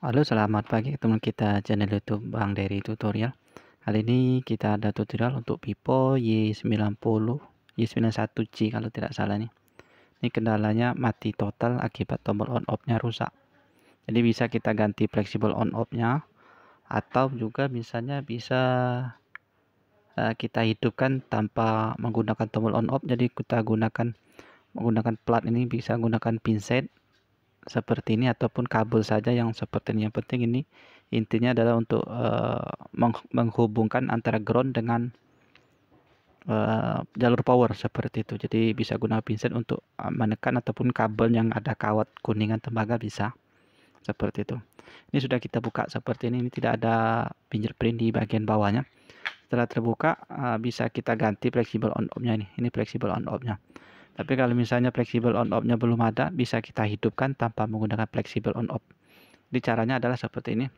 Halo, selamat pagi teman kita channel YouTube Bang Dery Tutorial. Kali ini kita ada tutorial untuk Vivo Y90, Y91C kalau tidak salah nih. Ini kendalanya mati total akibat tombol on off-nya rusak. Jadi bisa kita ganti fleksibel on off-nya atau juga misalnya bisa kita hidupkan tanpa menggunakan tombol on off. Jadi kita menggunakan plat ini, bisa gunakan pinset seperti ini ataupun kabel saja yang seperti ini. Yang penting ini intinya adalah untuk menghubungkan antara ground dengan jalur power seperti itu. Jadi bisa gunakan pinset untuk menekan ataupun kabel yang ada kawat kuningan tembaga bisa seperti itu. Ini sudah kita buka seperti ini tidak ada fingerprint di bagian bawahnya. Setelah terbuka bisa kita ganti fleksibel on off-nya ini fleksibel on off-nya. Tapi kalau misalnya fleksibel on off-nya belum ada, bisa kita hidupkan tanpa menggunakan fleksibel on off. Jadi caranya adalah seperti ini.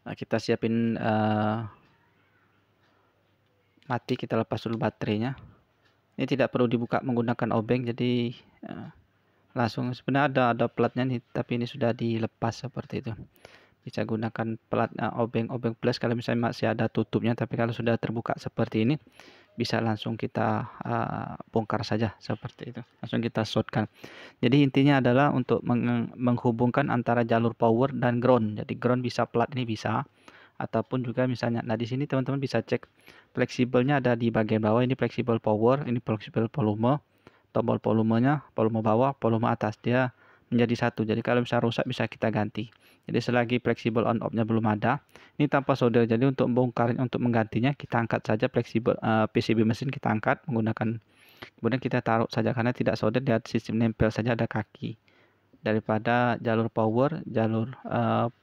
Nah, kita siapin mati, kita lepas dulu baterainya. Ini tidak perlu dibuka menggunakan obeng, jadi langsung sebenarnya ada platnya nih, tapi ini sudah dilepas seperti itu. Bisa gunakan plat obeng plus kalau misalnya masih ada tutupnya, tapi kalau sudah terbuka seperti ini bisa langsung kita bongkar saja seperti itu, langsung kita shortkan. Jadi intinya adalah untuk menghubungkan antara jalur power dan ground. Jadi ground bisa plat ini bisa, ataupun juga misalnya, nah di sini teman-teman bisa cek fleksibelnya ada di bagian bawah. Ini fleksibel power, ini fleksibel volume, tombol volumenya, volume bawah, volume atas, dia menjadi satu. Jadi kalau misalnya rusak bisa kita ganti. Jadi selagi fleksibel on off-nya belum ada, ini tanpa solder. Jadi untuk membongkarnya, untuk menggantinya kita angkat saja fleksibel PCB mesin, kita angkat menggunakan, kemudian kita taruh saja karena tidak solder, dia sistem nempel saja, ada kaki daripada jalur power, jalur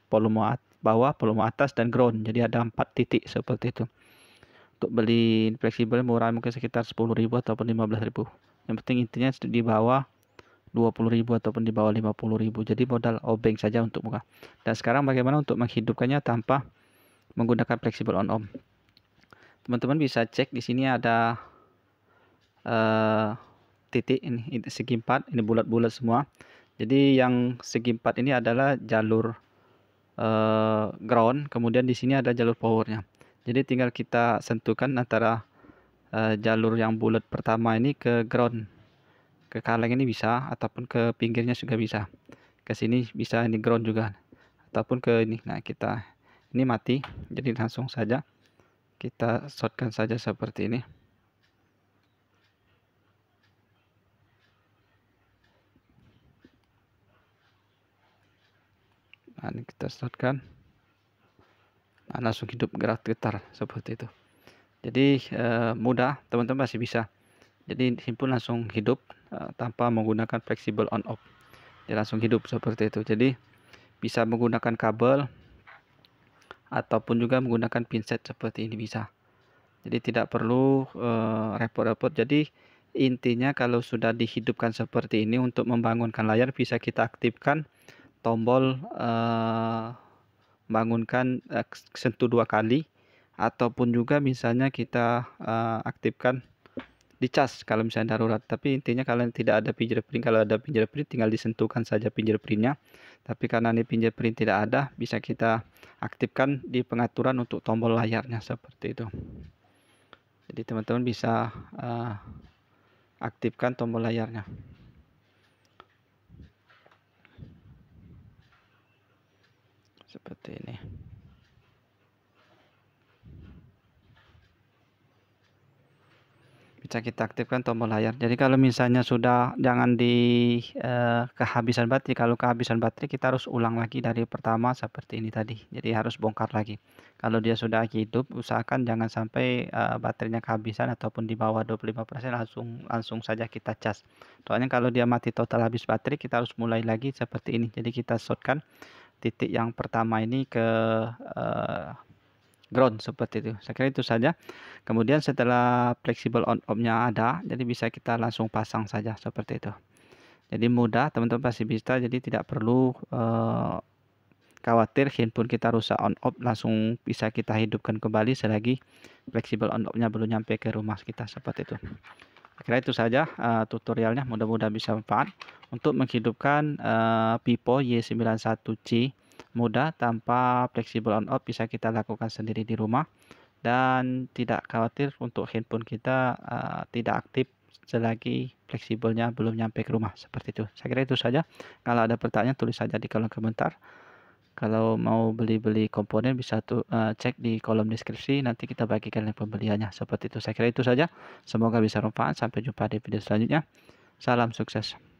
volume bawah, volume atas, dan ground. Jadi ada 4 titik seperti itu. Untuk beli fleksibel murah mungkin sekitar 10.000 ataupun 15.000. Yang penting intinya di bawah 20.000 ataupun di bawah 50.000. Jadi modal obeng saja untuk buka. Dan sekarang bagaimana untuk menghidupkannya tanpa menggunakan fleksibel on off. Teman-teman bisa cek di sini ada titik ini segi 4, ini bulat-bulat semua. Jadi yang segi 4 ini adalah jalur ground, kemudian di sini ada jalur powernya. Jadi tinggal kita sentuhkan antara jalur yang bulat pertama ini ke ground, ke kaleng ini bisa, ataupun ke pinggirnya juga bisa. Ke sini bisa, ini ground juga, ataupun ke ini. Nah, kita ini mati, jadi langsung saja kita shortkan saja seperti ini. Nah, ini kita shortkan. Nah, langsung hidup gerak getar seperti itu. Jadi mudah, teman-teman masih bisa. Jadi simpul langsung hidup tanpa menggunakan fleksibel on off. Dia langsung hidup seperti itu. Jadi bisa menggunakan kabel ataupun juga menggunakan pinset seperti ini bisa. Jadi tidak perlu repot-repot. Jadi intinya kalau sudah dihidupkan seperti ini, untuk membangunkan layar bisa kita aktifkan tombol bangunkan sentuh 2 kali, ataupun juga misalnya kita aktifkan di cas kalau misalnya darurat. Tapi intinya kalau tidak ada fingerprint, kalau ada fingerprint tinggal disentuhkan saja fingerprintnya. Tapi karena ini fingerprint tidak ada, bisa kita aktifkan di pengaturan untuk tombol layarnya seperti itu. Jadi teman-teman bisa aktifkan tombol layarnya seperti ini. Bisa kita aktifkan tombol layar. Jadi kalau misalnya sudah, jangan di kehabisan baterai. Kalau kehabisan baterai kita harus ulang lagi dari pertama seperti ini tadi. Jadi harus bongkar lagi. Kalau dia sudah hidup, usahakan jangan sampai baterainya kehabisan ataupun di bawah 25%, langsung saja kita cas. Soalnya kalau dia mati total habis baterai, kita harus mulai lagi seperti ini. Jadi kita shortkan titik yang pertama ini ke ground seperti itu. Saya kira itu saja. Kemudian setelah fleksibel on off-nya ada, jadi bisa kita langsung pasang saja seperti itu. Jadi mudah, teman-teman pasti bisa. Jadi tidak perlu khawatir handphone kita rusak on off, langsung bisa kita hidupkan kembali selagi fleksibel on off-nya belum nyampe ke rumah kita seperti itu. Saya kira itu saja tutorialnya, mudah-mudahan bisa bermanfaat untuk menghidupkan Vivo Y91C mudah, tanpa fleksibel on off, bisa kita lakukan sendiri di rumah, dan tidak khawatir untuk handphone kita tidak aktif selagi fleksibelnya belum nyampe ke rumah, seperti itu. Saya kira itu saja. Kalau ada pertanyaan, tulis saja di kolom komentar. Kalau mau beli komponen, bisa cek di kolom deskripsi, nanti kita bagikan link pembeliannya, seperti itu. Saya kira itu saja. Semoga bisa bermanfaat. Sampai jumpa di video selanjutnya. Salam sukses.